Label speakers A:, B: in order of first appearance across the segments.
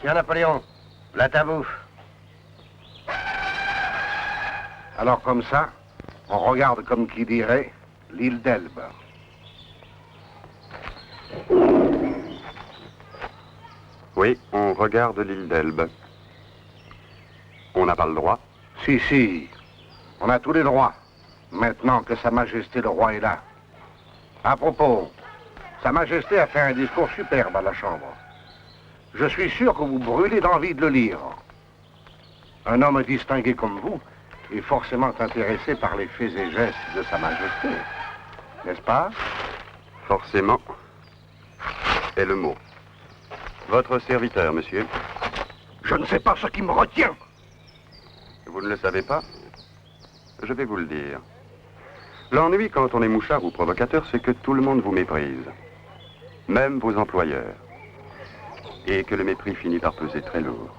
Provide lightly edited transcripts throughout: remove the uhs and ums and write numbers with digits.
A: Tiens, Napoléon, là ta bouffe.
B: Alors comme ça, on regarde comme qui dirait l'île d'Elbe.
C: Oui, on regarde l'île d'Elbe. On n'a pas le droit?
B: Si, on a tous les droits, maintenant que Sa Majesté le Roi est là. À propos, Sa Majesté a fait un discours superbe à la Chambre. Je suis sûr que vous brûlez d'envie de le lire. Un homme distingué comme vous est forcément intéressé par les faits et gestes de Sa Majesté, n'est-ce pas?
C: Forcément est le mot. Votre serviteur, monsieur.
B: Je ne sais pas ce qui me retient.
C: Vous ne le savez pas? Je vais vous le dire. L'ennui quand on est mouchard ou provocateur, c'est que tout le monde vous méprise. Même vos employeurs. Et que le mépris finit par peser très lourd.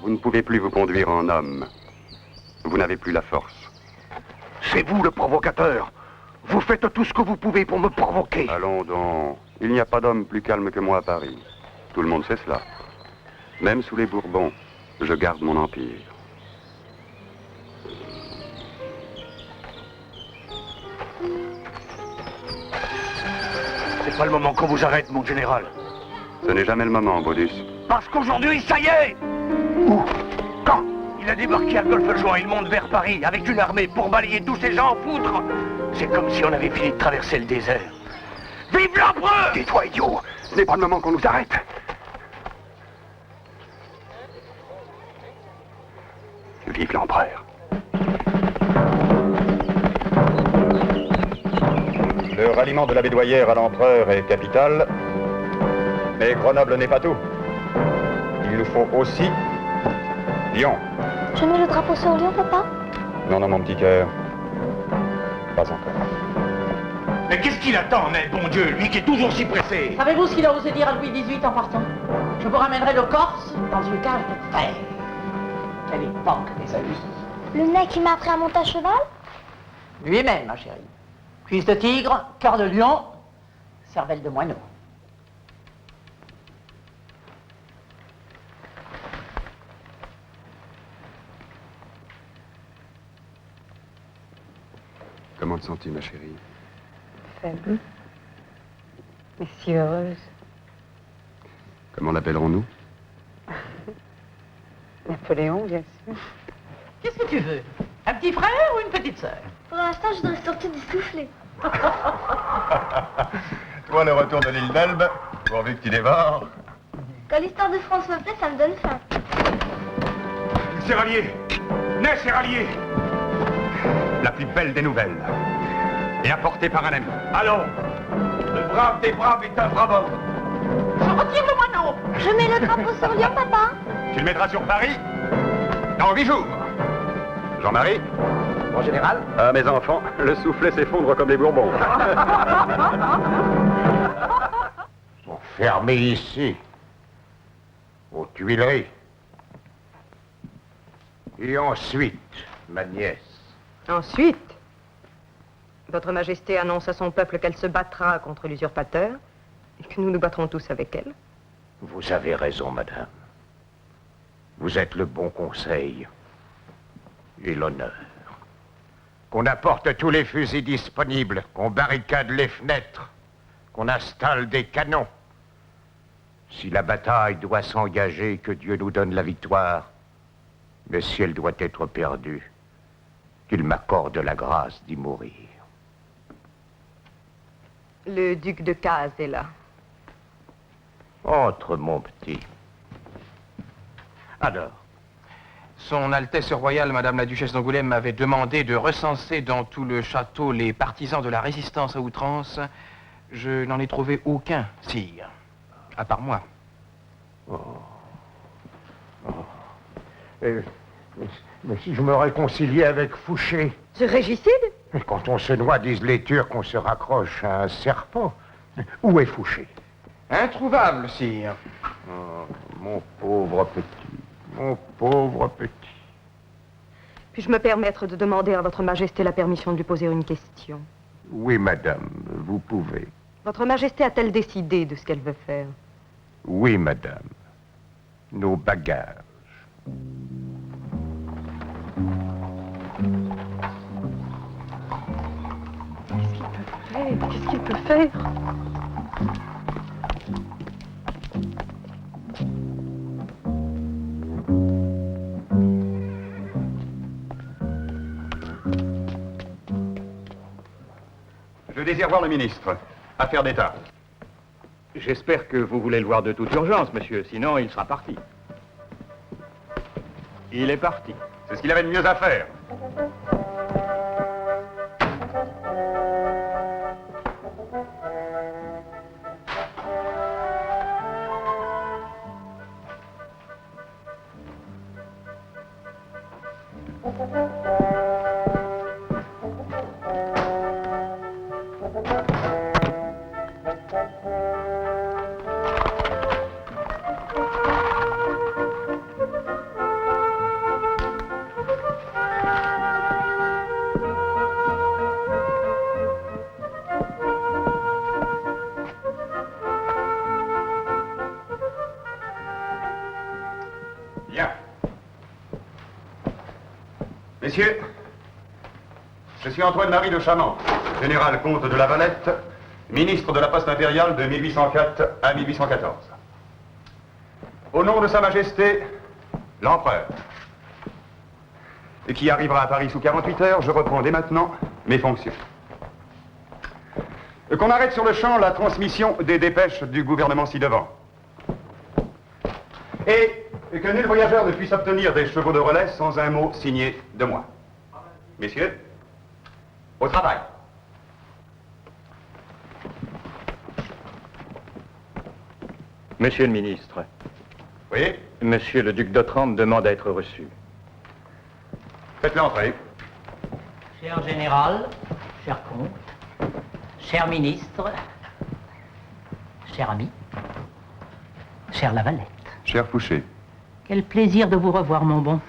C: Vous ne pouvez plus vous conduire en homme. Vous n'avez plus la force.
B: C'est vous le provocateur. Vous faites tout ce que vous pouvez pour me provoquer.
C: Allons donc. Il n'y a pas d'homme plus calme que moi à Paris. Tout le monde sait cela. Même sous les Bourbons, je garde mon empire.
B: C'est pas le moment qu'on vous arrête, mon général.
C: Ce n'est jamais le moment, Baudus.
B: Parce qu'aujourd'hui, ça y est. Où? Quand? Il a débarqué à Golfe-Juan, il monte vers Paris avec une armée pour balayer tous ces gens en poutre. C'est comme si on avait fini de traverser le désert. Vive l'empereur! Tais-toi, idiot! Ce n'est pas le moment qu'on nous arrête. Vive l'empereur.
C: Le ralliement de la Bédoyère à l'empereur est capital, mais Grenoble n'est pas tout. Il nous faut aussi Lyon.
D: Je mets le drapeau sur Lyon, papa?
C: Non, mon petit cœur. Pas encore.
B: Mais qu'est-ce qu'il attend, mais bon Dieu, lui qui est toujours si pressé?
E: Savez-vous ce qu'il a osé dire à Louis XVIII en partant? Je vous ramènerai le Corse dans une cage de fer. Quelle époque, mes amis.
D: Le mec qui m'a appris à monter à cheval?
E: Lui-même, ma chérie. Cuisse de tigre, cœur de lion, cervelle de moineau.
C: Comment te sens-tu, ma chérie?
F: Faible, mais si heureuse.
C: Comment l'appellerons-nous?
F: Napoléon, bien sûr.
E: Qu'est-ce que tu veux? Un petit frère ou une petite sœur?
D: Pour l'instant, je voudrais surtout du soufflet.
C: Toi, le retour de l'île d'Elbe, pourvu que tu dévores.
D: Quand l'histoire de France me plaît, ça me donne faim.
B: Serralier! Né Serralier! La plus belle des nouvelles. Et apportée par un ami. Allons! Le brave des braves est un brave homme.
E: Je retire le moineau!
D: Je mets le drapeau sur Lyon, papa?
B: Tu le mettras sur Paris dans 8 jours.
C: Jean-Marie?
A: Mon général?
C: Ah, mes enfants, le soufflet s'effondre comme les Bourbons.
B: Fermé ici, aux Tuileries. Et ensuite, ma nièce.
F: Ensuite, Votre Majesté annonce à son peuple qu'elle se battra contre l'usurpateur et que nous nous battrons tous avec elle.
B: Vous avez raison, madame. Vous êtes le bon conseil et l'honneur. Qu'on apporte tous les fusils disponibles, qu'on barricade les fenêtres, qu'on installe des canons. Si la bataille doit s'engager, que Dieu nous donne la victoire. Mais si elle doit être perdue, qu'il m'accorde la grâce d'y mourir.
F: Le duc de Cazes est là.
B: Entre, mon petit.
G: Alors, Son Altesse Royale, Madame la Duchesse d'Angoulême, m'avait demandé de recenser dans tout le château les partisans de la résistance à outrance. Je n'en ai trouvé aucun, sire, à part moi.
B: Mais si je me réconciliais avec Fouché?
F: Ce régicide?
B: Quand on se noie, disent les Turcs, on se raccroche à un serpent. Où est Fouché?
G: Introuvable, sire.
B: Oh, mon pauvre petit, mon pauvre petit.
F: Puis-je me permettre de demander à Votre Majesté la permission de lui poser une question?
B: Oui, madame, vous pouvez.
F: Votre Majesté a-t-elle décidé de ce qu'elle veut faire?
B: Oui, madame. nos bagages.
F: Qu'est-ce qu'il peut faire?
C: Je désire voir le ministre. Affaires d'État.
H: J'espère que vous voulez le voir de toute urgence, monsieur, sinon il sera parti. Il est parti.
C: C'est ce qu'il avait de mieux à faire. Bien. Messieurs, je suis Antoine-Marie de Chamant, général comte de la Valette, ministre de la Poste impériale de 1804 à 1814. Au nom de Sa Majesté, l'Empereur, et qui arrivera à Paris sous 48 heures, je reprends dès maintenant mes fonctions. Qu'on arrête sur le champ la transmission des dépêches du gouvernement ci-devant. Et que nul voyageur ne puisse obtenir des chevaux de relais sans un mot signé de moi. Messieurs, au travail.
H: Monsieur le ministre,
C: Oui,
H: monsieur le duc d'Otrante demande à être reçu.
C: faites-le entrer.
E: Cher général, cher comte, cher ministre, cher ami, cher Lavalette.
C: Cher Fouché,
E: Quel plaisir de vous revoir, mon bon.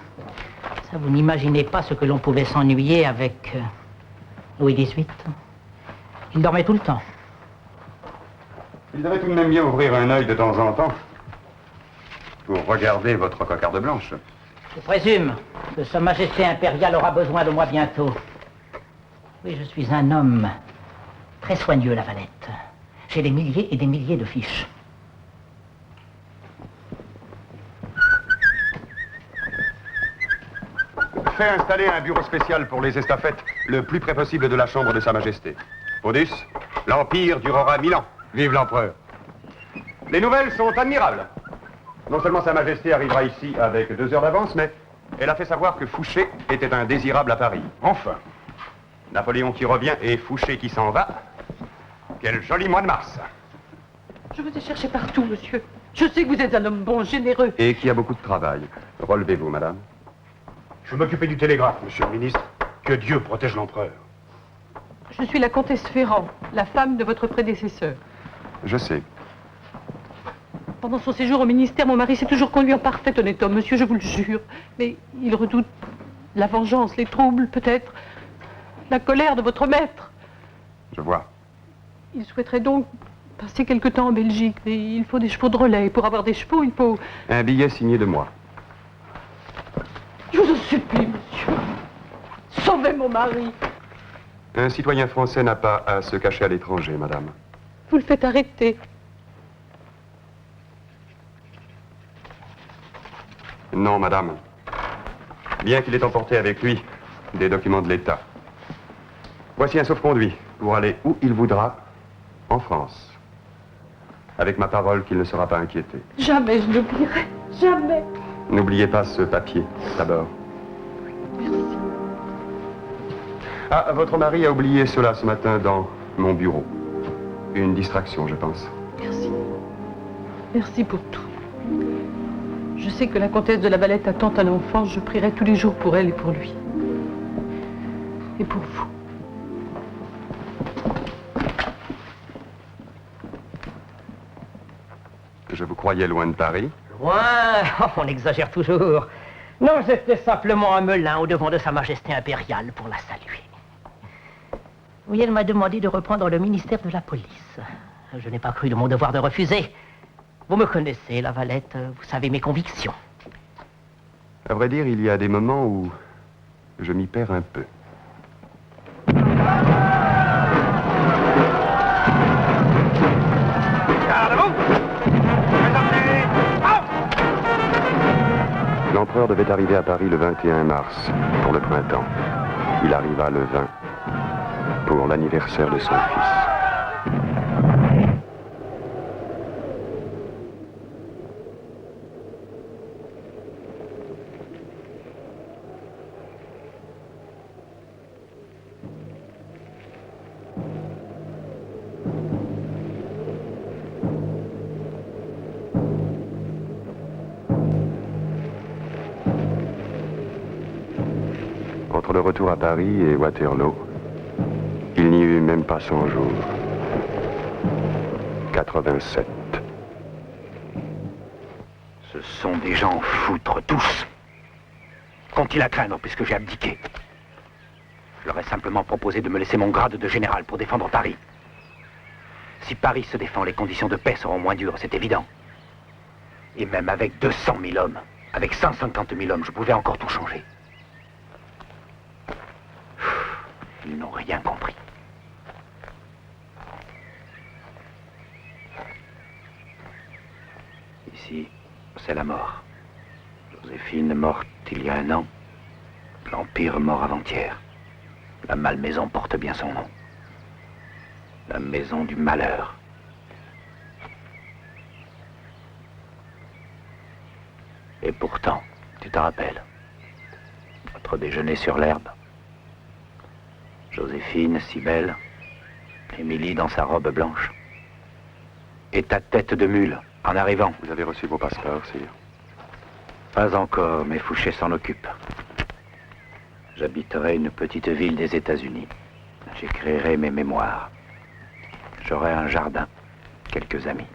E: Ça, vous n'imaginez pas ce que l'on pouvait s'ennuyer avec Louis XVIII. Il dormait tout le temps.
C: il devrait tout de même bien ouvrir un œil de temps en temps pour regarder votre cocarde blanche.
E: Je présume que Sa Majesté impériale aura besoin de moi bientôt. Oui, je suis un homme très soigneux, Lavalette. J'ai des milliers et des milliers de fiches.
C: Fait installer un bureau spécial pour les estafettes le plus près possible de la chambre de Sa Majesté. Odus, l'Empire durera 1000 ans. Vive l'Empereur. Les nouvelles sont admirables. Non seulement Sa Majesté arrivera ici avec 2 heures d'avance, mais elle a fait savoir que Fouché était indésirable à Paris. Enfin, Napoléon qui revient et Fouché qui s'en va. Quel joli mois de mars.
F: Je vous ai cherché partout, monsieur. Je sais que vous êtes un homme bon, généreux.
C: Et qui a beaucoup de travail. Relevez-vous, madame.
A: Je vais m'occuper du télégraphe, monsieur le ministre. Que Dieu protège l'empereur.
F: Je suis la comtesse Ferrand, la femme de votre prédécesseur.
C: Je sais.
F: Pendant son séjour au ministère, mon mari s'est toujours conduit en parfait honnête homme, monsieur, je vous le jure. Mais il redoute la vengeance, les troubles, peut-être, la colère de votre maître.
C: Je vois.
F: Il souhaiterait donc passer quelque temps en Belgique, mais il faut des chevaux de relais. Pour avoir des chevaux, il faut...
C: Un billet signé de moi.
F: Je vous en supplie, monsieur. Sauvez mon mari.
C: Un citoyen français n'a pas à se cacher à l'étranger, madame.
F: Vous le faites arrêter.
C: Non, madame. Bien qu'il ait emporté avec lui des documents de l'État. Voici un sauf-conduit pour aller où il voudra en France. Avec ma parole qu'il ne sera pas inquiété.
F: Jamais je n'oublierai. Jamais.
C: N'oubliez pas ce papier, d'abord.
F: Merci.
C: Ah, votre mari a oublié cela ce matin dans mon bureau. Une distraction, je pense.
F: Merci. Merci pour tout. Je sais que la comtesse de la Valette attend un enfant. Je prierai tous les jours pour elle et pour lui. Et pour vous.
C: Je vous croyais loin de Paris.
E: Loin, on exagère toujours. Non, j'étais simplement un melun au devant de Sa Majesté impériale pour la saluer. Oui, elle m'a demandé de reprendre le ministère de la police. Je n'ai pas cru de mon devoir de refuser. Vous me connaissez, Lavalette, vous savez mes convictions.
C: À vrai dire, il y a des moments où je m'y perds un peu. L'empereur devait arriver à Paris le 21 mars, pour le printemps. Il arriva le 20, pour l'anniversaire de son fils. Entre le retour à Paris et Waterloo, il n'y eut même pas 100 jours. 87.
B: Ce sont des gens foutres, tous. Qu'ont-ils à craindre puisque j'ai abdiqué? Je leur ai simplement proposé de me laisser mon grade de général pour défendre Paris. Si Paris se défend, les conditions de paix seront moins dures, c'est évident. Et même avec 200 000 hommes, avec 150 000 hommes, je pouvais encore tout changer. Ils n'ont rien compris. Ici, c'est la mort. Joséphine morte il y a 1 an. L'Empire mort avant-hier. La Malmaison porte bien son nom. La maison du malheur. Et pourtant, tu te rappelles, notre déjeuner sur l'herbe. Joséphine, si belle, Émilie dans sa robe blanche. Et ta tête de mule, en arrivant.
C: Vous avez reçu vos passeports, sire?
B: Pas encore, mais Fouché s'en occupe. J'habiterai une petite ville des États-Unis. J'écrirai mes mémoires. J'aurai un jardin, quelques amis.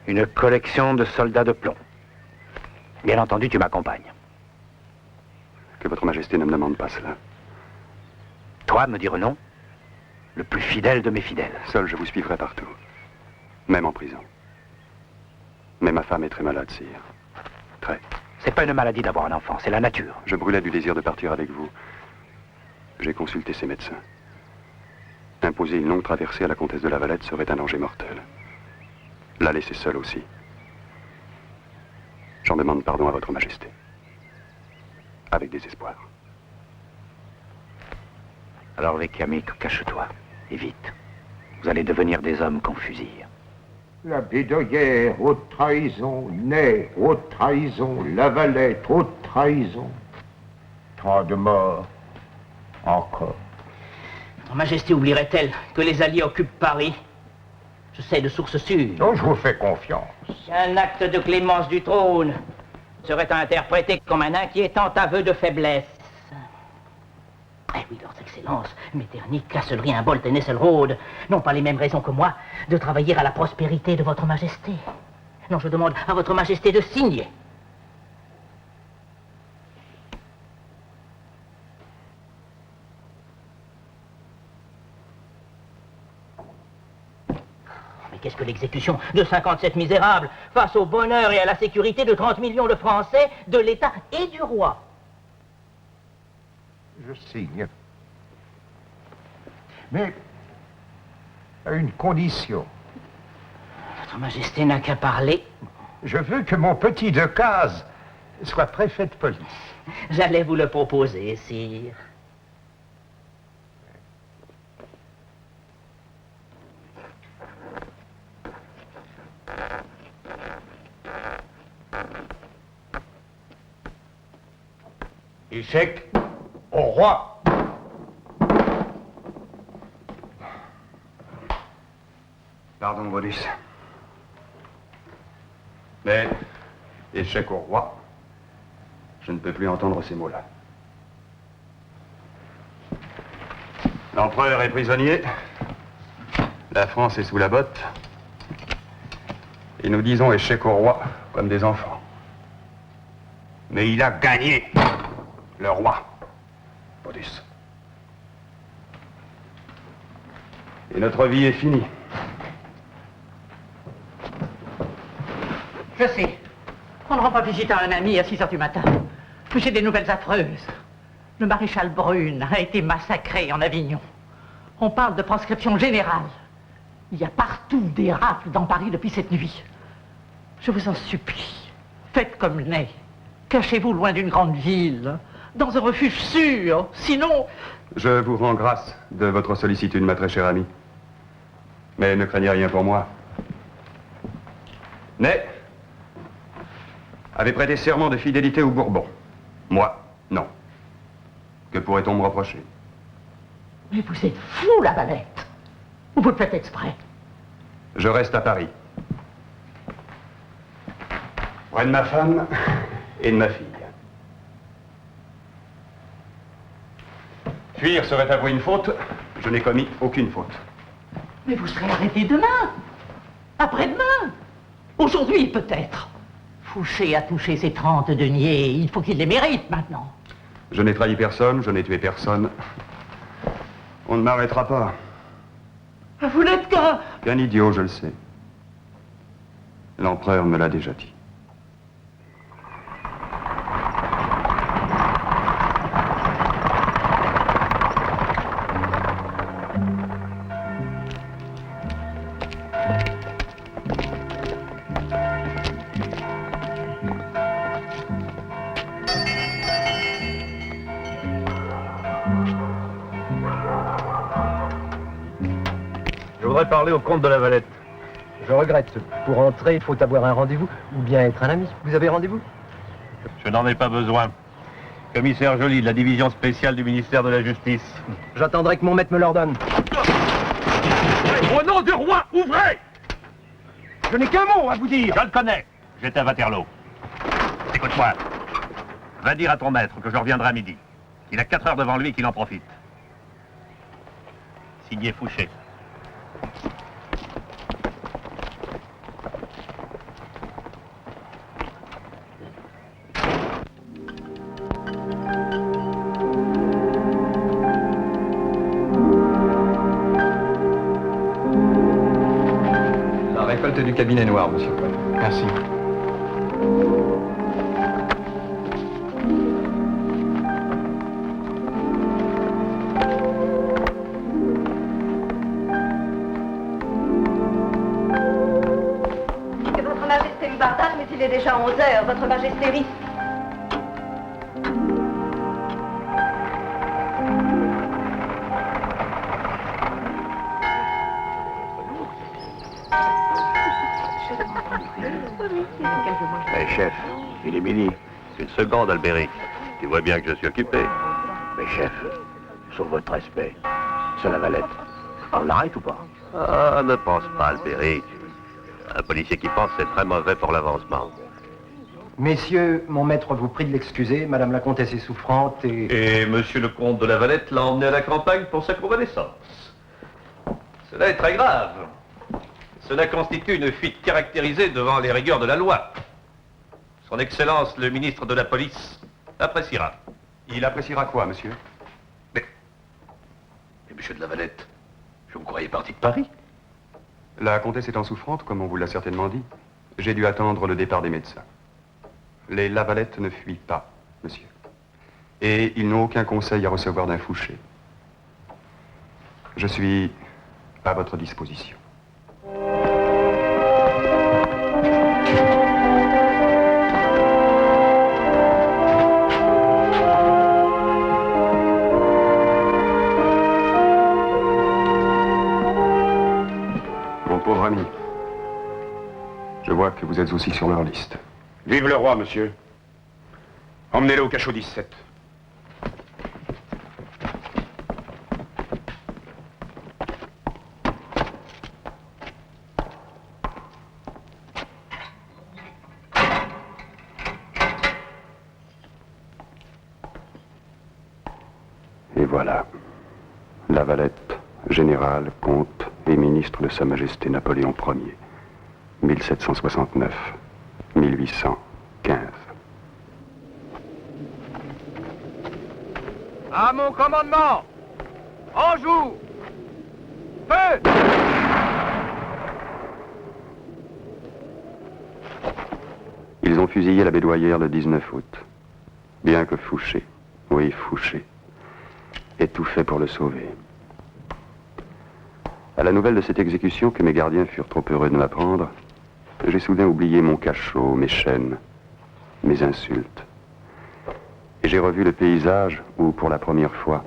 B: Une collection de soldats de plomb. Bien entendu, tu m'accompagnes.
C: Que votre majesté ne me demande pas cela.
B: Toi, me dire non, le plus fidèle de mes fidèles.
C: Seul, je vous suivrai partout. Même en prison. Mais ma femme est très malade, sire. Très.
B: C'est pas une maladie d'avoir un enfant, c'est la nature.
C: Je brûlais du désir de partir avec vous. J'ai consulté ses médecins. Imposer une longue traversée à la comtesse de Lavalette serait un danger mortel. La laisser seule aussi. J'en demande pardon à votre majesté. Avec désespoir.
B: Alors, les Kamiques, cache-toi, et vite. Vous allez devenir des hommes qu'on fusille.
I: La Bédoyère, haute trahison, Ney, haute trahison, Lavalette, haute trahison. Tant de morts, encore.
E: Votre Majesté oublierait-elle que les Alliés occupent Paris? Je sais de sources sûres.
I: Donc je vous fais confiance.
E: Un acte de clémence du trône serait interprété comme un inquiétant aveu de faiblesse. Eh oui, leurs excellences, Metternich, Castlereagh, Bolt et Nesselrode n'ont pas les mêmes raisons que moi de travailler à la prospérité de votre majesté. Non, je demande à votre majesté de signer. Mais qu'est-ce que l'exécution de 57 misérables face au bonheur et à la sécurité de 30 millions de Français, de l'État et du roi?
I: Je signe. Mais à une condition.
E: Votre Majesté n'a qu'à parler.
I: Je veux que mon petit Decazes soit préfet de police.
E: J'allais vous le proposer, sire.
I: Échec au roi.
C: Pardon, Brutus. Mais, échec au roi, je ne peux plus entendre ces mots-là. L'empereur est prisonnier, la France est sous la botte, et nous disons échec au roi comme des enfants. Mais il a gagné, le roi, Brutus. Et notre vie est finie.
F: Je sais. On ne rend pas visite à un ami à 6 heures du matin. Mais j'ai des nouvelles affreuses. Le maréchal Brune a été massacré en Avignon. On parle de proscription générale. Il y a partout des rafles dans Paris depuis cette nuit. Je vous en supplie, faites comme Ney. Cachez-vous loin d'une grande ville, dans un refuge sûr, sinon...
C: Je vous rends grâce de votre sollicitude, ma très chère amie. Mais ne craignez rien pour moi. Ney avait prêté serment de fidélité au Bourbon. Moi, non. Que pourrait-on me reprocher?
F: Mais vous êtes fou, la Valette. Ou vous le faites exprès?
C: Je reste à Paris. Près de ma femme et de ma fille. Fuir serait avouer une faute. Je n'ai commis aucune faute.
F: Mais vous serez arrêté demain. Après-demain. Aujourd'hui, peut-être. Fouché a touché ses 30 deniers. Il faut qu'il les mérite maintenant.
C: Je n'ai trahi personne, je n'ai tué personne. On ne m'arrêtera pas.
F: Vous n'êtes
C: qu'un idiot, je le sais. L'empereur me l'a déjà dit.
J: Je voudrais parler au comte de la Valette.
K: Je regrette. Pour entrer, il faut avoir un rendez-vous ou bien être un ami. Vous avez rendez-vous?
J: Je n'en ai pas besoin. Commissaire Joly, de la division spéciale du ministère de la Justice.
K: J'attendrai que mon maître me l'ordonne.
J: Au nom du roi, ouvrez!
K: Je n'ai qu'un mot à vous dire.
J: Je le connais. J'étais à Waterloo. Écoute-moi. Va dire à ton maître que je reviendrai à midi. Il a 4 heures devant lui et qu'il en profite. Signé Fouché.
C: La récolte du cabinet noir, monsieur Paul.
G: Merci.
L: Que votre majesté me pardonne, mais il est déjà 11 heures, votre majesté rit.
H: Eh, chef, il est midi. Une seconde, Albéric. Tu vois bien que je suis occupé.
B: Mais chef, sur votre respect, c'est la Valette. On l'arrête ou pas?
H: Ah, ne pense pas, Albéric. Un policier qui pense, c'est très mauvais pour l'avancement.
K: Messieurs, mon maître vous prie de l'excuser. Madame la comtesse est souffrante et...
J: Et monsieur le comte de la Valette l'a emmené à la campagne pour sa convalescence. Cela est très grave. Cela constitue une fuite caractérisée devant les rigueurs de la loi. Son Excellence, le ministre de la Police, appréciera.
C: Il appréciera quoi, monsieur?
J: Mais monsieur de la Valette, je vous croyais parti de Paris.
C: La comtesse étant souffrante, comme on vous l'a certainement dit, j'ai dû attendre le départ des médecins. Les Lavalette ne fuient pas, monsieur. Et ils n'ont aucun conseil à recevoir d'un Fouché. Je suis à votre disposition. Mon pauvre ami, je vois que vous êtes aussi sur leur liste.
A: Vive le roi, monsieur. Emmenez-le au cachot 17.
C: Et voilà, la Valette, général, comte et ministre de Sa Majesté Napoléon Ier, 1769-1815.
G: À mon commandement! En joue! Feu!
C: fusillé la Bédoyère le 19 août. Bien que Fouché, oui, Fouché, ait tout fait pour le sauver. À la nouvelle de cette exécution que mes gardiens furent trop heureux de m'apprendre, j'ai soudain oublié mon cachot, mes chaînes, mes insultes. Et j'ai revu le paysage où, pour la première fois,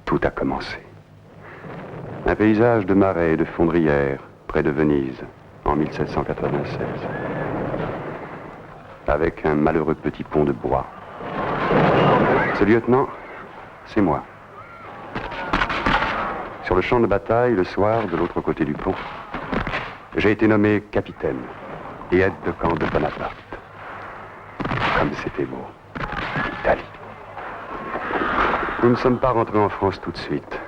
C: tout a commencé. Un paysage de marais et de fondrières, près de Venise, en 1796. Avec un malheureux petit pont de bois. Ce lieutenant, c'est moi. Sur le champ de bataille, le soir, de l'autre côté du pont, j'ai été nommé capitaine et aide de camp de Bonaparte. Comme c'était beau. Italie. Nous ne sommes pas rentrés en France tout de suite.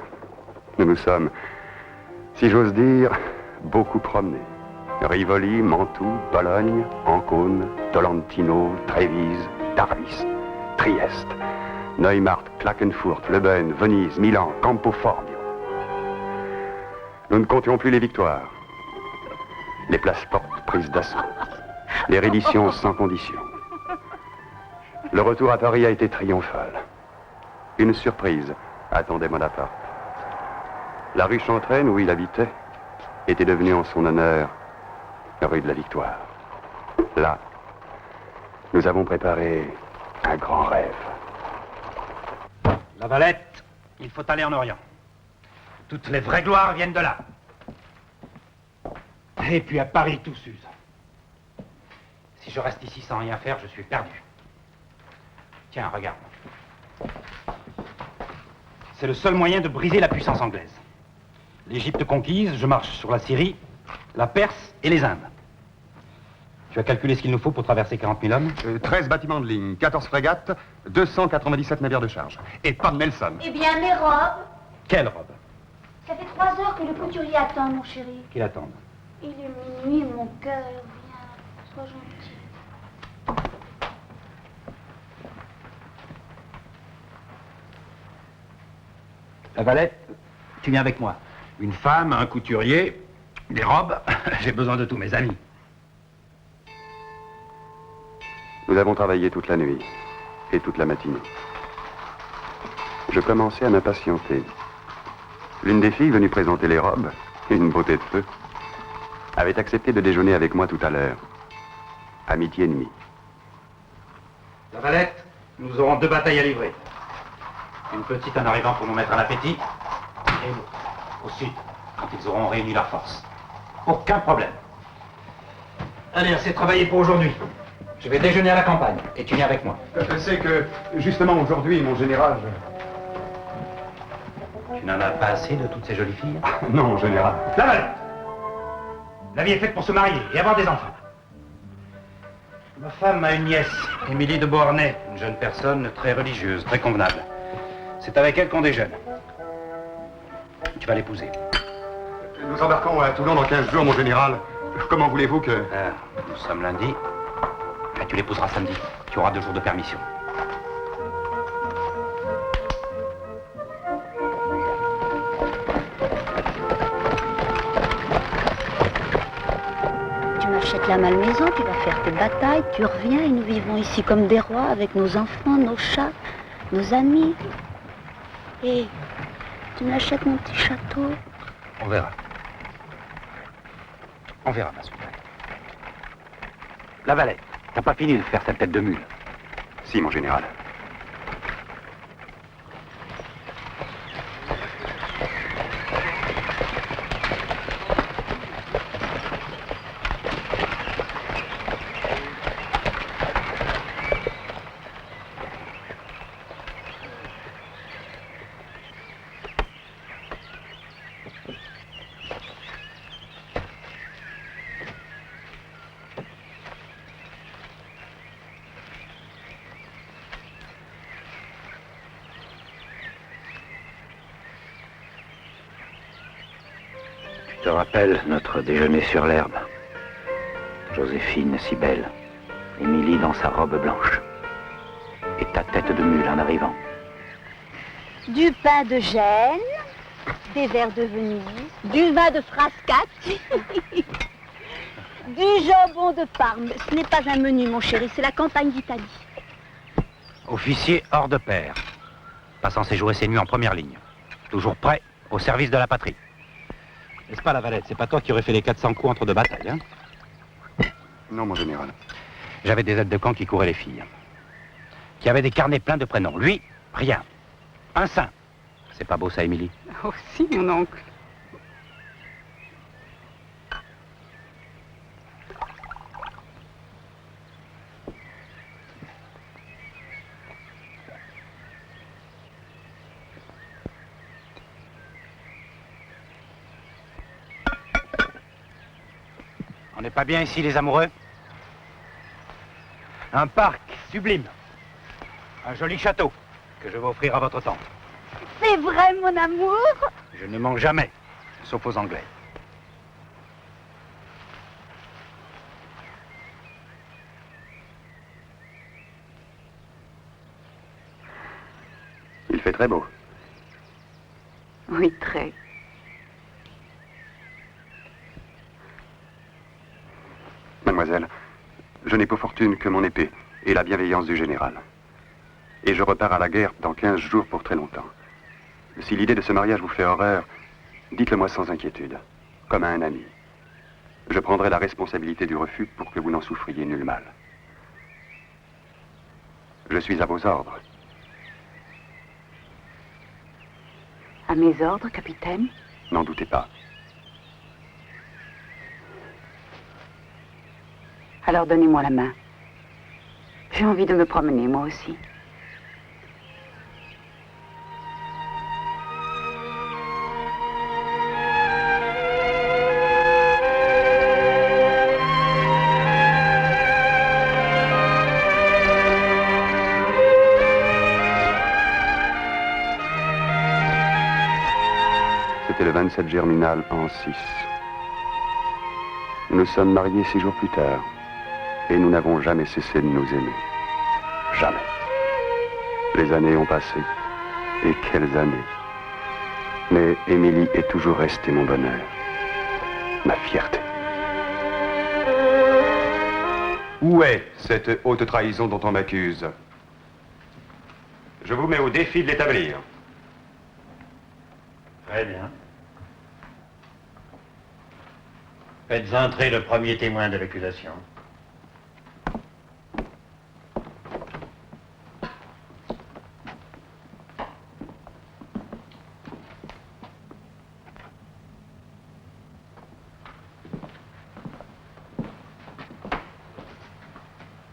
C: Nous nous sommes, si j'ose dire, beaucoup promenés. Rivoli, Mantoue, Bologne, Ancône, Tolentino, Trévise, Tarvis, Trieste, Neumarkt, Klagenfurt, Leuben, Venise, Milan, Campo Formio. Nous ne comptions plus les victoires, les places fortes prises d'assaut, les redditions sans condition. Le retour à Paris a été triomphal. Une surprise attendait Bonaparte. La rue Chantraine, où il habitait, était devenue en son honneur rue de la Victoire. Là, nous avons préparé un grand rêve.
A: La Valette, il faut aller en Orient. Toutes les vraies gloires viennent de là. Et puis à Paris, tout s'use. Si je reste ici sans rien faire, je suis perdu. Tiens, regarde. C'est le seul moyen de briser la puissance anglaise. L'Égypte conquise, je marche sur la Syrie, la Perse et les Indes. Tu as calculé ce qu'il nous faut pour traverser 40 000 hommes?
C: 13 bâtiments de ligne, 14 frégates, 297 navires de charge. Et pas de Nelson.
D: Eh bien, mes robes.
A: Quelle robe?
D: Ça fait 3 heures que le couturier attend, mon chéri.
A: Qu'il attende.
D: Il est minuit, mon cœur. Viens, sois gentil.
A: La Valette, tu viens avec moi. Une femme, un couturier, des robes. J'ai besoin de tous mes amis.
C: Nous avons travaillé toute la nuit et toute la matinée. Je commençais à m'impatienter. L'une des filles venues présenter les robes, une beauté de feu, avait accepté de déjeuner avec moi tout à l'heure. À midi et demi.
A: La Valette, nous aurons 2 batailles à livrer. Une petite en arrivant pour nous mettre à l'appétit, et l'autre, au sud, quand ils auront réuni leurs forces. Aucun problème. Allez, assez travaillé pour aujourd'hui. Je vais déjeuner à la campagne, et tu viens avec moi.
C: C'est que, justement, aujourd'hui, mon général...
A: Tu n'en as pas assez de toutes ces jolies filles?
C: Non, mon général.
A: La Valette! La vie est faite pour se marier et avoir des enfants. Ma femme a une nièce, Émilie de Beauharnais, une jeune personne très religieuse, très convenable. C'est avec elle qu'on déjeune. Tu vas l'épouser.
C: Nous embarquons à Toulon dans 15 jours, mon général. Comment voulez-vous que...
A: Nous sommes lundi. Tu l'épouseras samedi. Tu auras 2 jours de permission.
M: Tu m'achètes la malmaison, tu vas faire tes batailles, tu reviens et nous vivons ici comme des rois avec nos enfants, nos chats, nos amis. Et tu m'achètes mon petit château.
A: On verra. On verra, ma sultane. La Valette, t'as pas fini de faire cette tête de mule?
C: Si, mon général.
B: Je te rappelle notre déjeuner sur l'herbe. Joséphine si belle, Émilie dans sa robe blanche. Et ta tête de mule en arrivant.
M: Du pain de Gênes, des verres de Venise, du vin de Frascati. Du jambon de Parme. Ce n'est pas un menu, mon chéri, c'est la campagne d'Italie.
A: Officier hors de pair. Pas censé jouer ses nuits en première ligne. Toujours prêt au service de la patrie. N'est-ce pas, Lavalette? C'est pas toi qui aurais fait les 400 coups entre deux batailles, hein?
C: Non, mon général.
A: J'avais des aides de camp qui couraient les filles. Qui avaient des carnets pleins de prénoms. Lui, rien. Un saint. C'est pas beau ça, Émilie?
F: Oh si, mon oncle.
A: On n'est pas bien ici, les amoureux? Un parc sublime. Un joli château que je vais offrir à votre tante.
M: C'est vrai, mon amour?
A: Je ne mens jamais, sauf aux Anglais.
C: Il fait très beau.
F: Oui, très.
C: Mademoiselle, je n'ai pour fortune que mon épée et la bienveillance du général. Et je repars à la guerre dans 15 jours pour très longtemps. Si l'idée de ce mariage vous fait horreur, dites-le-moi sans inquiétude, comme à un ami. Je prendrai la responsabilité du refus pour que vous n'en souffriez nul mal. Je suis à vos ordres.
F: À mes ordres, capitaine?
C: N'en doutez pas.
F: Alors donnez-moi la main. J'ai envie de me promener, moi aussi.
C: C'était le 27 Germinal en 6. Nous sommes mariés 6 jours plus tard. Et nous n'avons jamais cessé de nous aimer. Jamais. Les années ont passé. Et quelles années. Mais Émilie est toujours restée mon bonheur. Ma fierté. Où est cette haute trahison dont on m'accuse? Je vous mets au défi de l'établir.
B: Très bien. Faites entrer le premier témoin de l'accusation.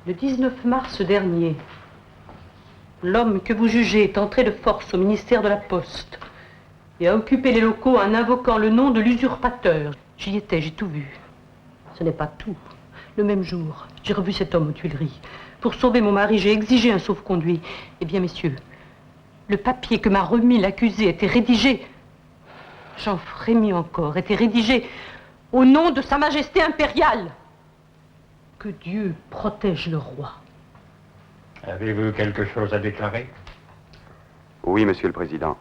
F: Le 19 mars dernier, l'homme que vous jugez est entré de force au ministère de la Poste et a occupé les locaux en invoquant le nom de l'usurpateur. J'y étais, j'ai tout vu. Ce n'est pas tout. Le même jour, j'ai revu cet homme aux Tuileries. Pour sauver mon mari, j'ai exigé un sauf-conduit. Eh bien, messieurs, le papier que m'a remis l'accusé était rédigé, j'en frémis encore, était rédigé au nom de Sa Majesté impériale. Que Dieu protège le roi.
B: Avez-vous quelque chose à déclarer?
C: Oui, Monsieur le Président.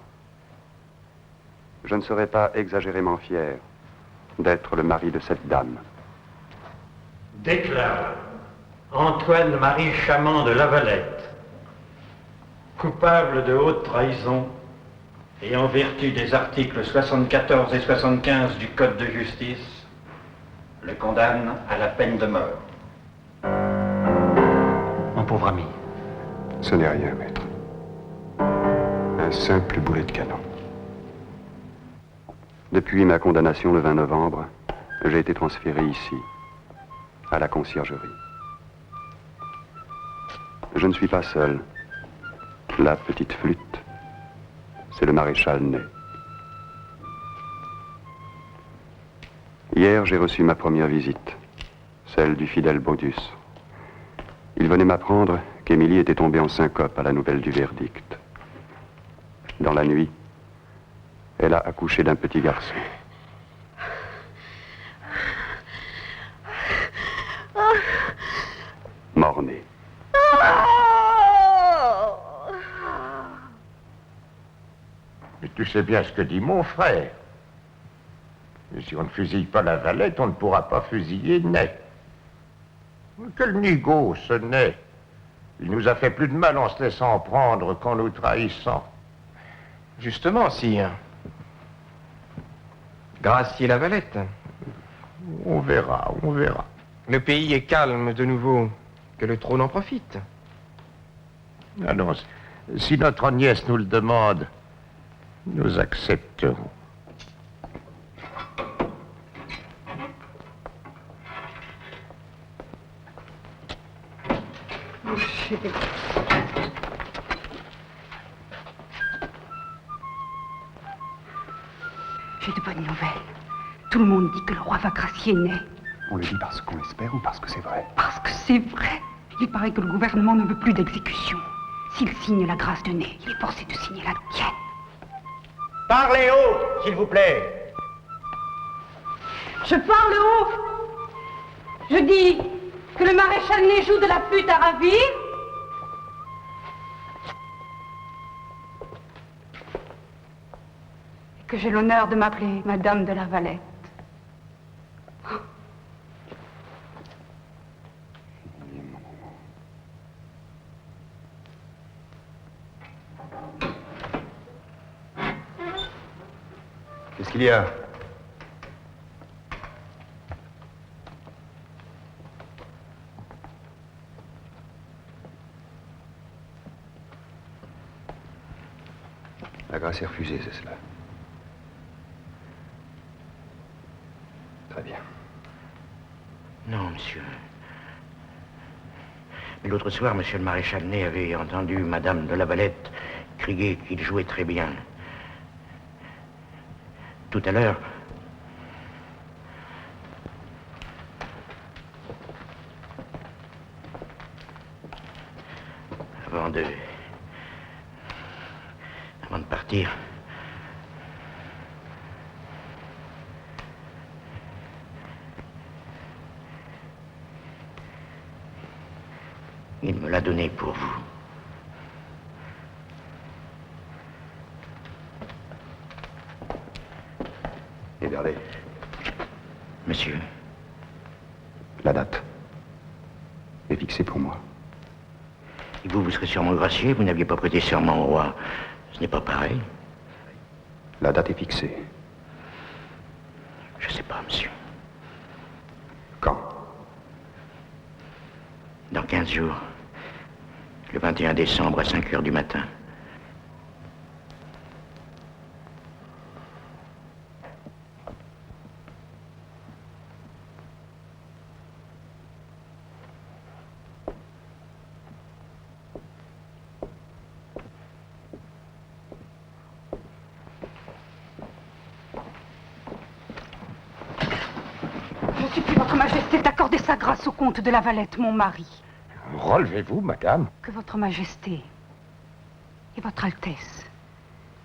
C: Je ne serais pas exagérément fier d'être le mari de cette dame.
B: Déclare Antoine-Marie Chamand de Lavalette, coupable de haute trahison et en vertu des articles 74 et 75 du Code de justice, le condamne à la peine de mort.
A: Mon pauvre ami.
C: Ce n'est rien, maître. Un simple boulet de canon. Depuis ma condamnation le 20 novembre, j'ai été transféré ici, à la conciergerie. Je ne suis pas seul. La petite flûte, c'est le maréchal Ney. Hier, j'ai reçu ma première visite, celle du fidèle Bauduus. Il venait m'apprendre qu'Émilie était tombée en syncope à la nouvelle du verdict. Dans la nuit, elle a accouché d'un petit garçon. Mort-né.
B: Mais tu sais bien ce que dit mon frère. Et si on ne fusille pas Lavalette, on ne pourra pas fusiller Ney. Quel nigaud, ce n'est. Il nous a fait plus de mal en se laissant prendre qu'en nous trahissant.
G: Justement, sire. Gracier la Valette.
B: On verra, on verra.
G: Le pays est calme de nouveau. Que le trône en profite.
B: Ah non, si notre nièce nous le demande, nous accepterons.
N: Mon chéri. J'ai de bonnes nouvelles. Tout le monde dit que le roi va gracier Ney.
O: On le dit parce qu'on l'espère ou parce que c'est vrai?
N: Parce que c'est vrai. Il paraît que le gouvernement ne veut plus d'exécution. S'il signe la grâce de Ney, il est forcé de signer la tienne.
P: Parlez haut, s'il vous plaît.
N: Je parle haut. Je dis que le maréchal Ney joue de la flûte à ravir. Et que j'ai l'honneur de m'appeler Madame de la Valette.
O: Qu'est-ce qu'il y a? La grâce est refusée, c'est cela. Très bien.
B: Non, monsieur. Mais l'autre soir, monsieur le maréchal Ney avait entendu Madame de la Valette crier qu'il jouait très bien. Tout à l'heure, avant de partir, il me l'a donné pour vous.
O: Regardez.
B: Monsieur.
O: La date est fixée pour moi.
B: Et vous serez sûrement gracié, vous n'aviez pas prêté serment au roi. Ce n'est pas pareil.
O: La date est fixée.
B: Je sais pas, monsieur.
O: Quand?
B: Dans 15 jours. Le 21 décembre à 5 heures du matin.
N: Je supplie votre majesté d'accorder sa grâce au comte de la Valette, mon mari.
B: Relevez-vous, madame.
N: Que votre majesté et votre Altesse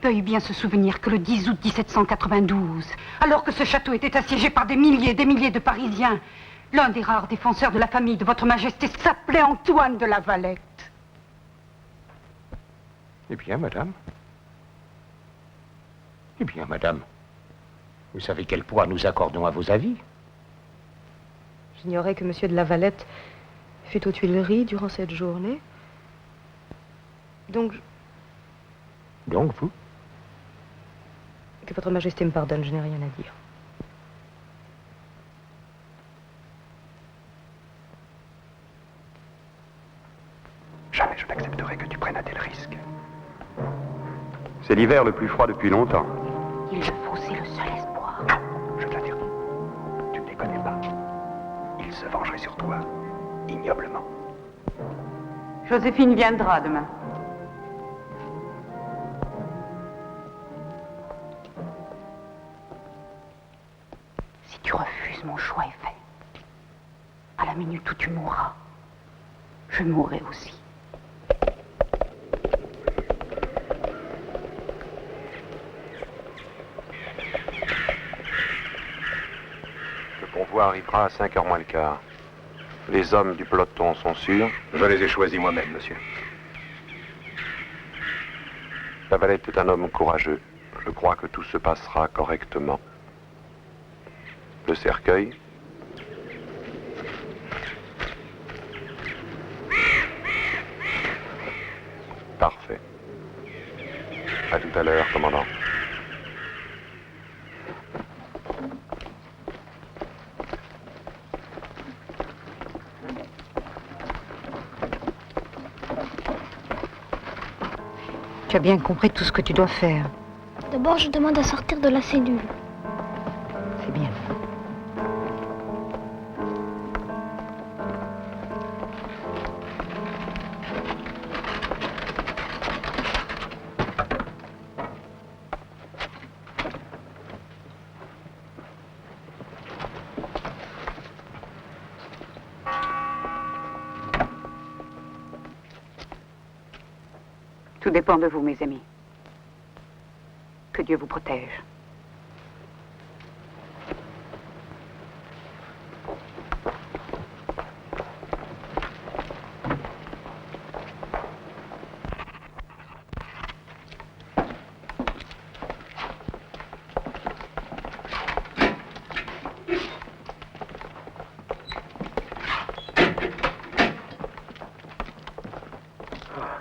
N: veuillent bien se souvenir que le 10 août 1792, alors que ce château était assiégé par des milliers de Parisiens, l'un des rares défenseurs de la famille de votre majesté s'appelait Antoine de la Valette.
B: Eh bien, madame. Eh bien, madame. Vous savez quel poids nous accordons à vos avis?
Q: J'ignorais que monsieur de la Valette fut aux Tuileries durant cette journée. Donc,
B: vous?
Q: Que votre majesté me pardonne, je n'ai rien à dire.
O: Jamais je n'accepterai que tu prennes un tel risque. C'est l'hiver le plus froid depuis longtemps.
N: Il le faut, c'est le seul espoir.
O: Non, je te l'interdis. Tu ne les connais pas. Ils se vengeraient sur toi, ignoblement.
N: Joséphine viendra demain. Si tu refuses, mon choix est fait. À la minute où tu mourras, je mourrai aussi.
C: Le convoi arrivera à 5h moins le quart. Les hommes du peloton sont sûrs?
H: Je les ai choisis moi-même, monsieur.
C: La Valette est un homme courageux. Je crois que tout se passera correctement. Le cercueil? fait. À tout à l'heure, commandant.
N: Tu as bien compris tout ce que tu dois faire.
D: D'abord, je demande à sortir de la cellule.
N: C'est bien. Tout dépend de vous, mes amis. Que Dieu vous protège.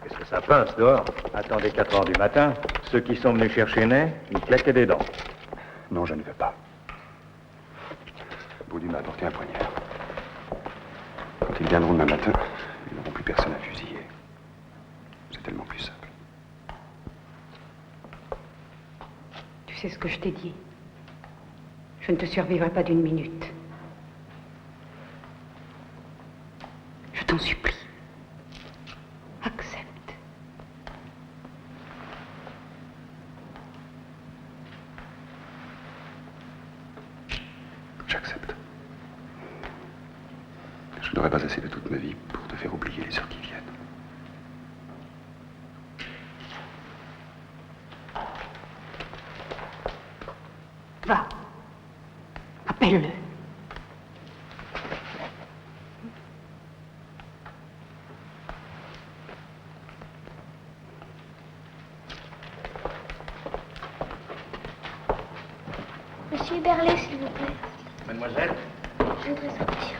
H: Qu'est-ce que ça pince dehors? Attendez 4 heures du matin. Ceux qui sont venus chercher Ney, ils claquaient des dents.
O: Non, je ne veux pas. Baudu m'a apporté un poignard. Quand ils viendront demain matin, ils n'auront plus personne à fusiller. C'est tellement plus simple.
N: Tu sais ce que je t'ai dit. Je ne te survivrai pas d'une minute. Je t'en supplie. Accepte.
O: J'accepte. Je n'aurai pas assez de toute ma vie pour te faire oublier les heures qui viennent.
N: Va. Appelle-le.
D: Monsieur Berlet, s'il vous plaît.
H: Mademoiselle?
D: Je voudrais sortir.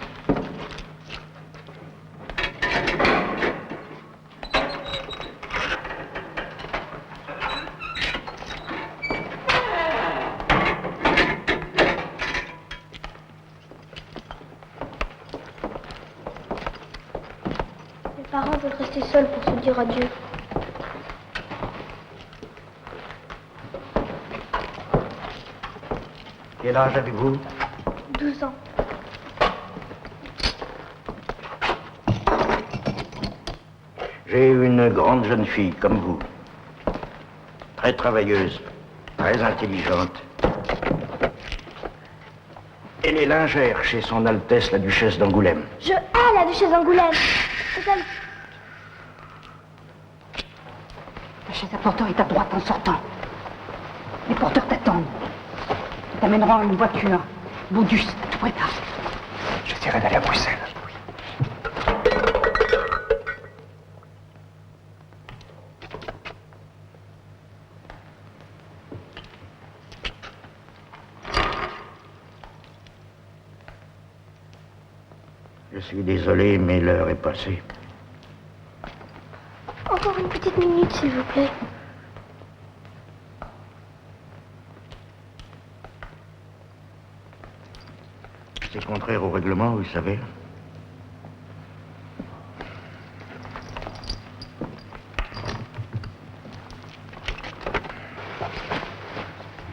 D: Mes parents veulent rester seuls pour se dire adieu.
B: Quel âge avez-vous?
D: 12 ans.
B: J'ai une grande jeune fille comme vous. Très travailleuse, très intelligente. Elle est lingère chez son Altesse la Duchesse d'Angoulême.
D: Je hais la duchesse d'Angoulême. C'est elle.
N: La chaise à porteur est à droite en sortant. Les porteurs t'attendent. Ils t'amèneront à une voiture. Baudus, tout prépare.
O: J'essaierai d'aller à Bruxelles.
B: Je suis désolé, mais l'heure est passée.
D: Encore une petite minute, s'il vous plaît.
B: C'est contraire au règlement, vous savez.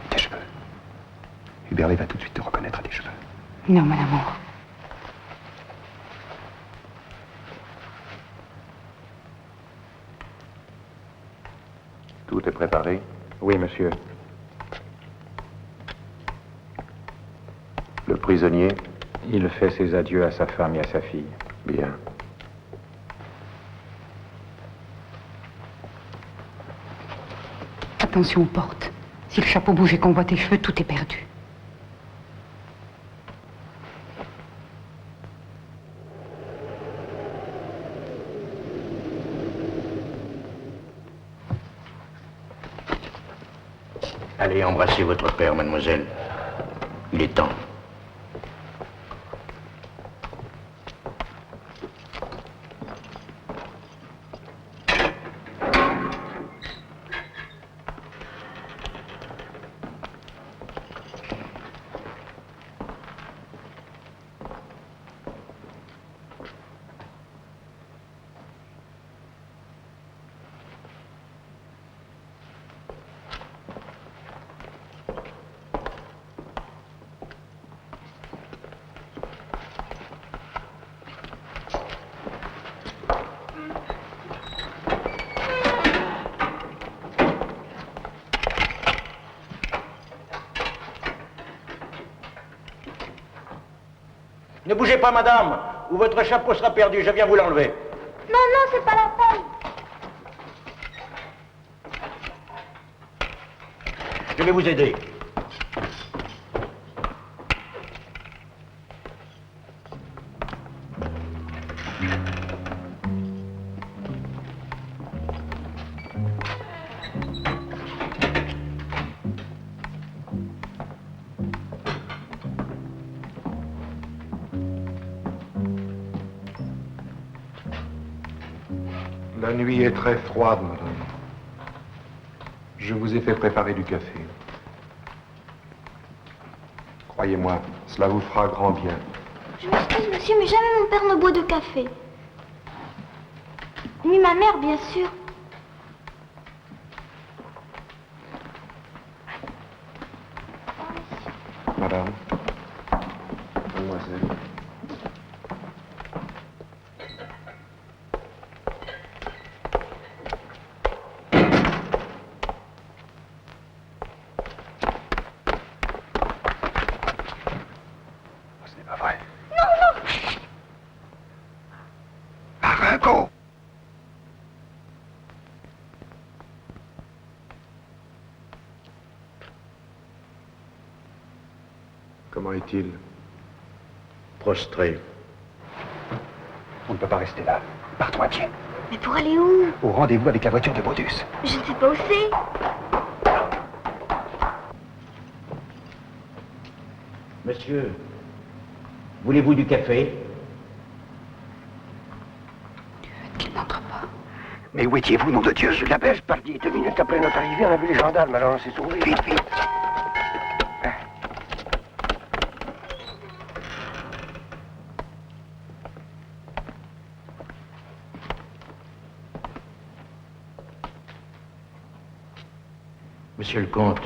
O: Tes cheveux. Huberlet va tout de suite te reconnaître à tes cheveux.
N: Non, mon amour.
C: Tout est préparé?
H: Oui, monsieur.
C: Le prisonnier?
H: Il fait ses adieux à sa femme et à sa fille.
C: Bien.
N: Attention aux portes. Si le chapeau bouge et qu'on voit tes cheveux, tout est perdu.
B: Allez embrasser votre père, mademoiselle. Il est temps.
P: Ne bougez pas, madame, ou votre chapeau sera perdu. Je viens vous l'enlever.
D: Non, non, c'est pas la peine.
P: Je vais vous aider.
O: La nuit est très froide, madame. Je vous ai fait préparer du café. Croyez-moi, cela vous fera grand bien.
D: Je m'excuse, monsieur, mais jamais mon père ne boit de café. Ni ma mère, bien sûr.
O: Madame, mademoiselle. Ce n'est pas vrai.
D: Non, non.
O: Marengo! Comment est-il?
K: Prostré. On ne peut pas rester là. Partons à pied.
D: Mais pour aller où?
K: Au rendez-vous avec la voiture de Brutus.
D: Je ne sais pas où c'est.
P: Monsieur, voulez-vous du café?
K: Qu'il n'entre pas. Mais où étiez-vous, nom de Dieu? Je l'appelle, pardi. 2 minutes après notre arrivée, on a vu les gendarmes, alors on s'est sauvés. Vite, vite.
P: Monsieur le comte.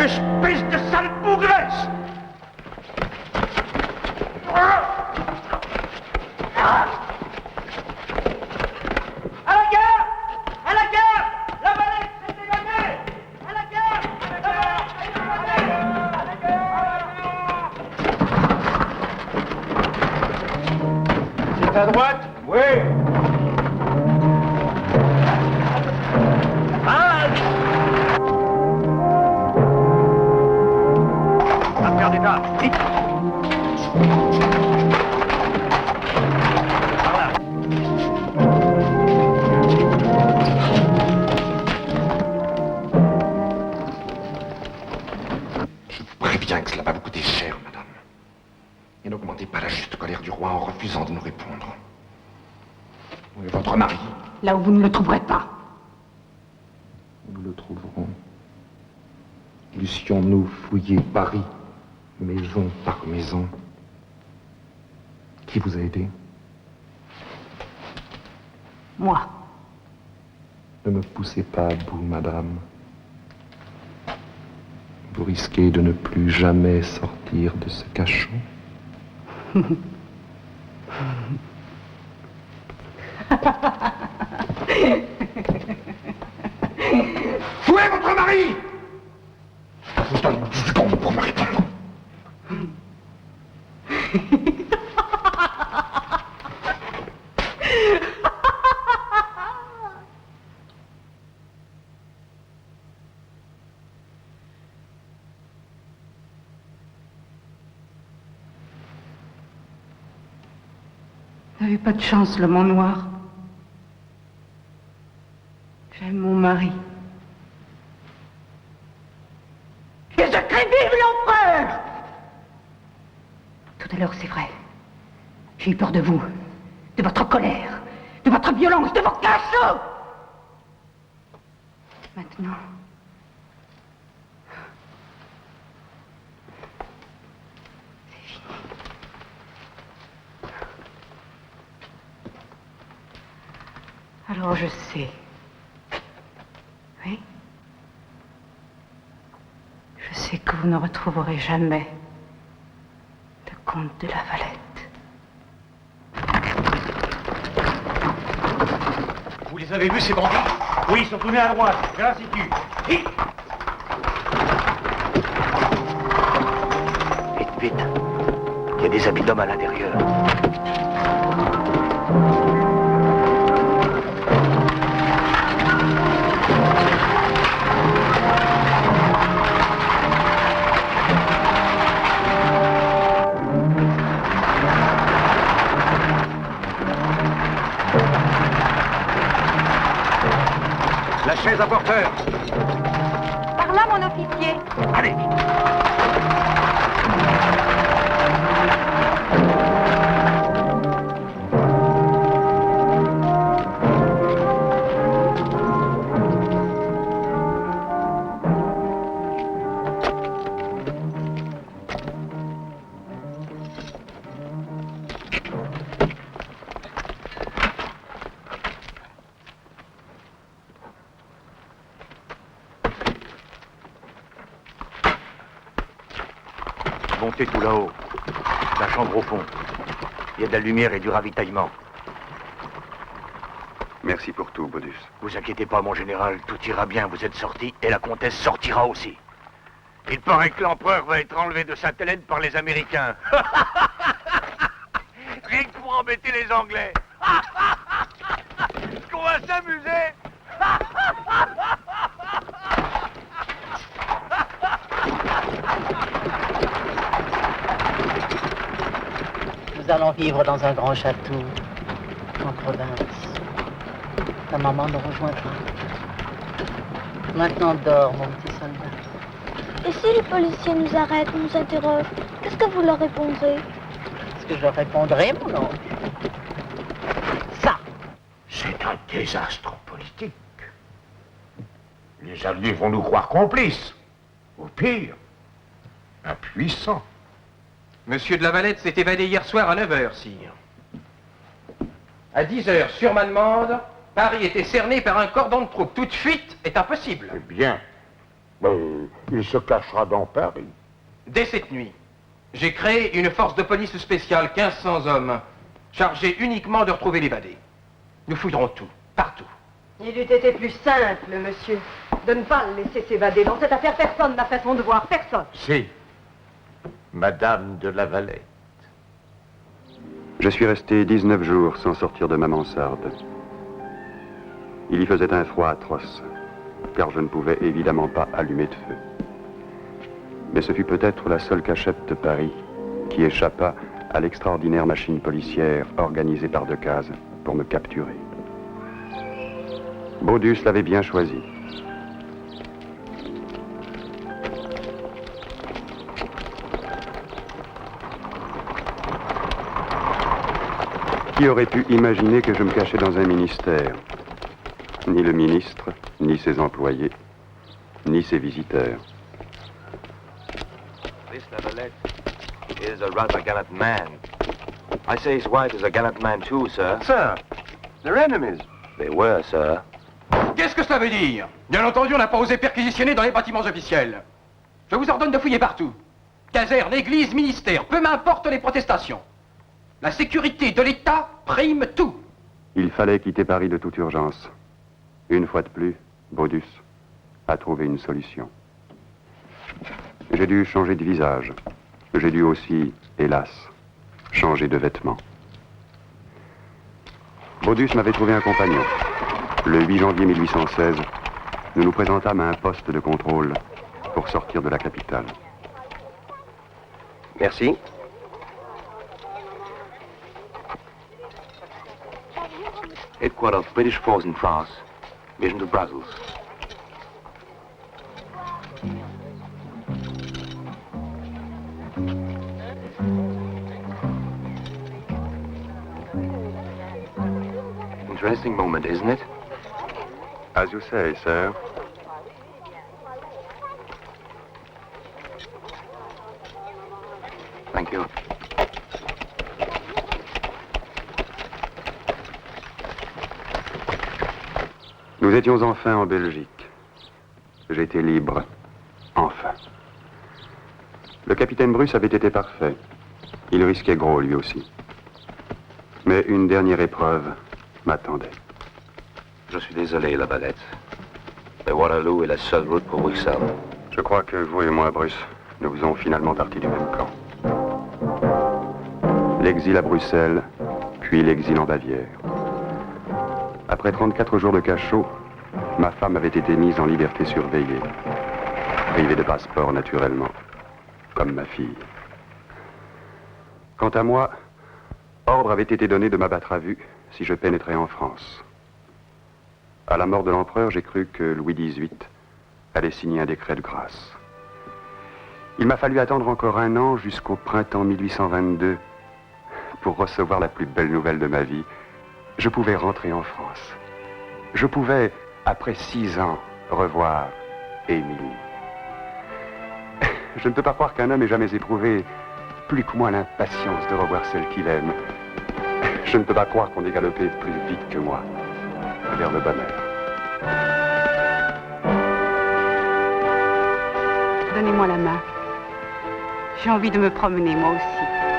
P: Espèce de sale bougresse! À la gare! À la gare! La valette s'est éloignée! À la gare! À la gare! C'est à droite? Oui!
K: Vite.
O: Je vous préviens que cela va vous coûter cher, madame. Et n'augmentez pas la juste colère du roi en refusant de nous répondre. Où est votre mari?
N: Là où vous ne le trouverez pas.
O: Nous le trouverons. Eussions-nous fouillé Paris, maison par maison. Qui vous a aidé?
N: Moi.
O: Ne me poussez pas à bout, madame. Vous risquez de ne plus jamais sortir de ce cachot. Où est votre mari? Je vous donne 10 secondes pour me répondre.
N: Vous n'avez pas de chance, le Mont Noir. J'aime mon mari.
E: Que je crie vive l'empereur!
N: Tout à l'heure, c'est vrai. J'ai eu peur de vous, de votre colère, de votre violence, de vos cachots. Maintenant, c'est fini. Alors je sais. Oui. Je sais que vous ne retrouverez jamais le comte de La Valette.
A: Vous les avez vus, ces bandits? Oui, ils sont tournés à droite. Je la situe. Vite!
K: Vite, vite. Il y a des habits d'hommes à l'intérieur.
B: La chaise à porteur.
N: Par là, mon officier.
K: Allez. Montez tout là-haut. La chambre au fond. Il y a de la lumière et du ravitaillement.
C: Merci pour tout, Bodus.
K: Vous inquiétez pas, mon général, tout ira bien, vous êtes sorti, et la comtesse sortira aussi.
B: Il paraît que l'empereur va être enlevé de Sainte-Hélène par les Américains. Rien que pour embêter les Anglais. Qu'on va s'amuser.
E: Nous allons vivre dans un grand château, en province. Ta maman nous rejoindra. Maintenant dors, mon petit soldat.
D: Et si les policiers nous arrêtent, nous interrogent, qu'est-ce que vous leur répondrez?
E: Est-ce que je leur répondrai, mon oncle? Ça!
B: C'est un désastre politique. Les Alliés vont nous croire complices. Au pire, impuissants.
G: Monsieur de La Valette s'est évadé hier soir à 9h, sire. À 10h, sur ma demande, Paris était cerné par un cordon de troupes. Toute fuite est impossible.
B: Eh bien, il se cachera dans Paris.
G: Dès cette nuit, j'ai créé une force de police spéciale, 1500 hommes, chargée uniquement de retrouver l'évadé. Nous fouillerons tout, partout.
L: Il eût été plus simple, monsieur, de ne pas le laisser s'évader. Dans cette affaire, personne n'a fait son devoir, personne.
B: Si, Madame de La Valette.
C: Je suis resté 19 jours sans sortir de ma mansarde. Il y faisait un froid atroce, car je ne pouvais évidemment pas allumer de feu. Mais ce fut peut-être la seule cachette de Paris qui échappa à l'extraordinaire machine policière organisée par Decazes pour me capturer. Bodus l'avait bien choisi. Qui aurait pu imaginer que je me cachais dans un ministère? Ni le ministre, ni ses employés, ni ses visiteurs.
R: This La Valette is a rather gallant man. I say his wife is a gallant man too, sir.
K: Sir, they're enemies.
R: They were, sir.
G: Qu'est-ce que cela veut dire? Bien entendu, on n'a pas osé perquisitionner dans les bâtiments officiels. Je vous ordonne de fouiller partout. Caserne, église, ministère, peu m'importe les protestations. La sécurité de l'État prime tout.
C: Il fallait quitter Paris de toute urgence. Une fois de plus, Bodus a trouvé une solution. J'ai dû changer de visage. J'ai dû aussi, hélas, changer de vêtements. Bodus m'avait trouvé un compagnon. Le 8 janvier 1816, nous nous présentâmes à un poste de contrôle pour sortir de la capitale.
K: Merci.
R: Headquarters of British force in France. Mission to Brussels. Interesting moment, isn't it?
C: As you say, sir.
R: Thank you.
C: Nous étions enfin en Belgique. J'étais libre. Enfin. Le capitaine Bruce avait été parfait. Il risquait gros, lui aussi. Mais une dernière épreuve m'attendait.
R: Je suis désolé, la Valette. Mais Waterloo est la seule route pour Bruxelles.
C: Je crois que vous et moi, Bruce, nous faisons finalement partie du même camp. L'exil à Bruxelles, puis l'exil en Bavière. Après 34 jours de cachot, ma femme avait été mise en liberté surveillée. Privée de passeport, naturellement, comme ma fille. Quant à moi, ordre avait été donné de m'abattre à vue si je pénétrais en France. À la mort de l'empereur, j'ai cru que Louis XVIII allait signer un décret de grâce. Il m'a fallu attendre encore un an jusqu'au printemps 1822 pour recevoir la plus belle nouvelle de ma vie. Je pouvais rentrer en France. Je pouvais, après 6 ans, revoir Émilie. Je ne peux pas croire qu'un homme ait jamais éprouvé plus que moi l'impatience de revoir celle qu'il aime. Je ne peux pas croire qu'on ait galopé plus vite que moi vers le bonheur.
N: Donnez-moi la main. J'ai envie de me promener, moi aussi.